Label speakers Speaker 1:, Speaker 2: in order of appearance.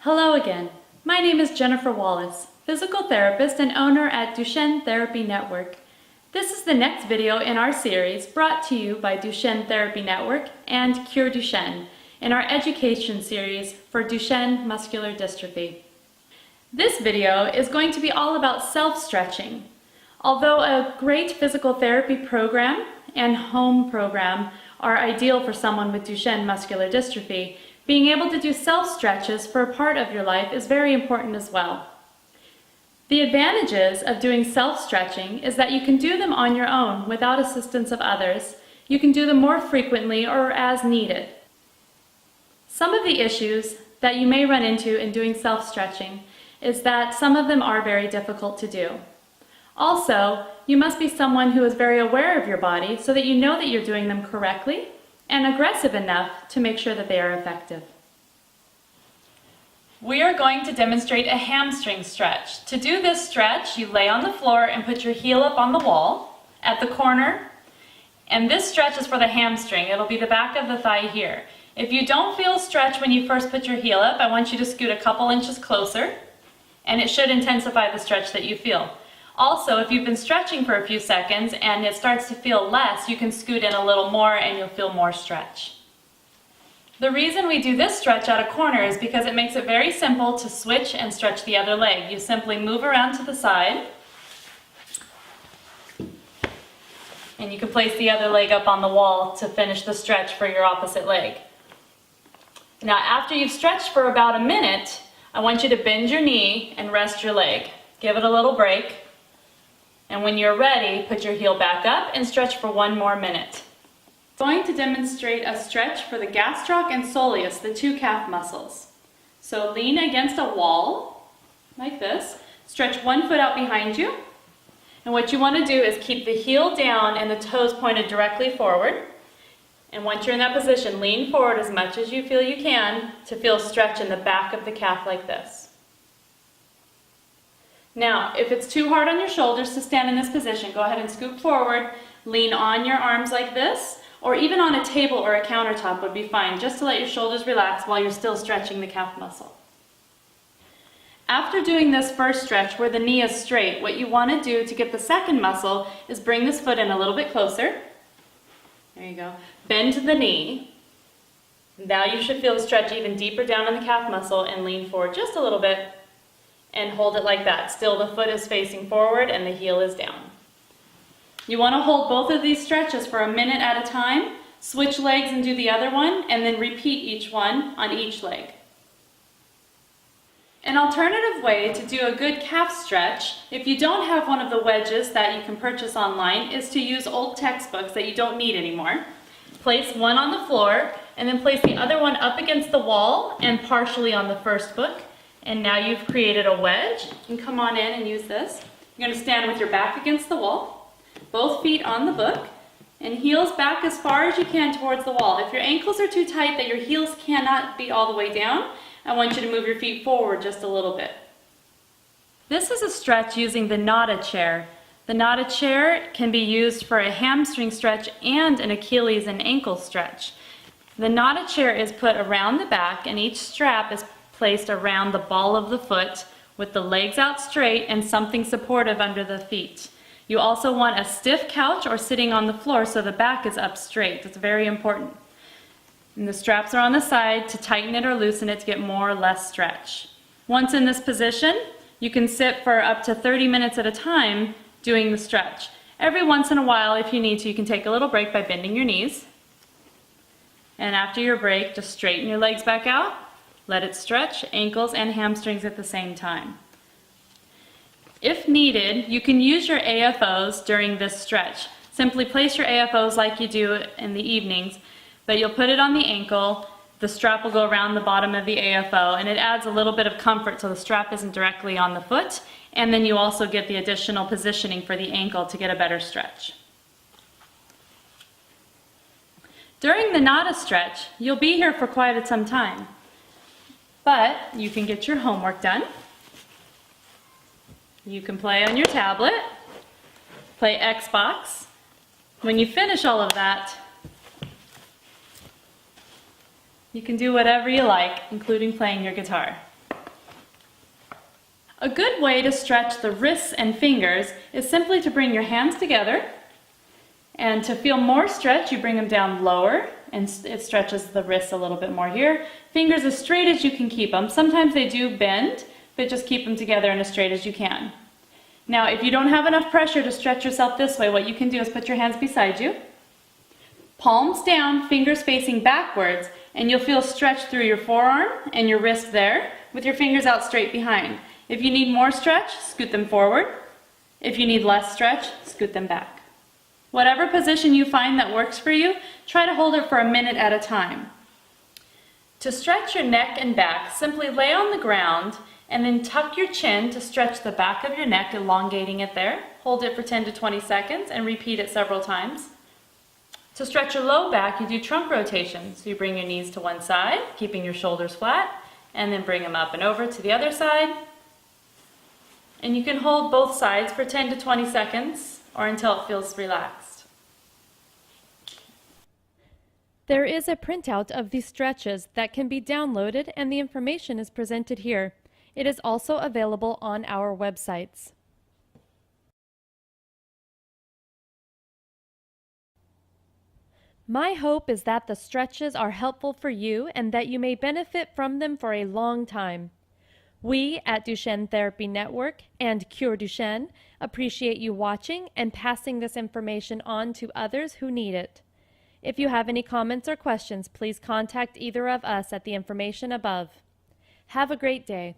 Speaker 1: Hello again. My name is Jennifer Wallace, physical therapist and owner at Duchenne Therapy Network. This is the next video in our series brought to you by Duchenne Therapy Network and CureDuchenne in our education series for Duchenne muscular dystrophy. This video is going to be all about self-stretching. Although a great physical therapy program and home program are ideal for someone with Duchenne muscular dystrophy, being able to do self-stretches for a part of your life is very important as well. The advantages of doing self-stretching is that you can do them on your own without assistance of others. You can do them more frequently or as needed. Some of the issues that you may run into in doing self-stretching is that some of them are very difficult to do. Also, you must be someone who is very aware of your body so that you know that you're doing them correctly and aggressive enough to make sure that they are effective. We are going to demonstrate a hamstring stretch. To do this stretch, you lay on the floor and put your heel up on the wall at the corner. And this stretch is for the hamstring. It'll be the back of the thigh here. If you don't feel a stretch when you first put your heel up, I want you to scoot a couple inches closer, and it should intensify the stretch that you feel. Also, if you've been stretching for a few seconds and it starts to feel less, you can scoot in a little more and you'll feel more stretch. The reason we do this stretch at a corner is because it makes it very simple to switch and stretch the other leg. You simply move around to the side and you can place the other leg up on the wall to finish the stretch for your opposite leg. Now, after you've stretched for about a minute, I want you to bend your knee and rest your leg. Give it a little break. And when you're ready, put your heel back up and stretch for 1 more minute. I'm going to demonstrate a stretch for the gastroc and soleus, the 2 calf muscles. So lean against a wall, like this. Stretch 1 foot out behind you. And what you want to do is keep the heel down and the toes pointed directly forward. And once you're in that position, lean forward as much as you feel you can to feel stretch in the back of the calf like this. Now, if it's too hard on your shoulders to stand in this position, go ahead and scoop forward, lean on your arms like this, or even on a table or a countertop would be fine, just to let your shoulders relax while you're still stretching the calf muscle. After doing this first stretch where the knee is straight, what you want to do to get the second muscle is bring this foot in a little bit closer. There you go. Bend the knee. Now you should feel the stretch even deeper down in the calf muscle and lean forward just a little bit. And hold it like that. Still the foot is facing forward and the heel is down. You want to hold both of these stretches for a minute at a time, switch legs and do the other one, and then repeat each one on each leg. An alternative way to do a good calf stretch, if you don't have one of the wedges that you can purchase online, is to use old textbooks that you don't need anymore. Place one on the floor and then place the other one up against the wall and partially on the first book. And now you've created a wedge. You can come on in and use this. You're going to stand with your back against the wall, both feet on the book, and heels back as far as you can towards the wall. If your ankles are too tight that your heels cannot be all the way down, I want you to move your feet forward just a little bit. This is a stretch using the Nada chair. The Nada chair can be used for a hamstring stretch and an Achilles and ankle stretch. The Nada chair is put around the back and each strap is placed around the ball of the foot with the legs out straight and something supportive under the feet. You also want a stiff couch or sitting on the floor so the back is up straight. That's very important. And the straps are on the side to tighten it or loosen it to get more or less stretch. Once in this position, you can sit for up to 30 minutes at a time doing the stretch. Every once in a while, if you need to, you can take a little break by bending your knees. And after your break, just straighten your legs back out. Let it stretch ankles and hamstrings at the same time. If needed, you can use your AFOs during this stretch. Simply place your AFOs like you do in the evenings, but you'll put it on the ankle, the strap will go around the bottom of the AFO, and it adds a little bit of comfort so the strap isn't directly on the foot, and then you also get the additional positioning for the ankle to get a better stretch. During the Nada stretch, you'll be here for quite some time. But you can get your homework done. You can play on your tablet, play Xbox. When you finish all of that, you can do whatever you like, including playing your guitar. A good way to stretch the wrists and fingers is simply to bring your hands together, and to feel more stretch, you bring them down lower, and it stretches the wrists a little bit more here. Fingers as straight as you can keep them. Sometimes they do bend, but just keep them together and as straight as you can. Now, if you don't have enough pressure to stretch yourself this way, what you can do is put your hands beside you, palms down, fingers facing backwards, and you'll feel stretch through your forearm and your wrist there, with your fingers out straight behind. If you need more stretch, scoot them forward. If you need less stretch, scoot them back. Whatever position you find that works for you, try to hold it for a minute at a time. To stretch your neck and back, simply lay on the ground and then tuck your chin to stretch the back of your neck, elongating it there. Hold it for 10 to 20 seconds and repeat it several times. To stretch your low back, you do trunk rotation. So you bring your knees to one side, keeping your shoulders flat, and then bring them up and over to the other side. And you can hold both sides for 10 to 20 seconds or until it feels relaxed.
Speaker 2: There is a printout of these stretches that can be downloaded, and the information is presented here. It is also available on our websites. My hope is that the stretches are helpful for you and that you may benefit from them for a long time. We at Duchenne Therapy Network and CureDuchenne appreciate you watching and passing this information on to others who need it. If you have any comments or questions, please contact either of us at the information above. Have a great day.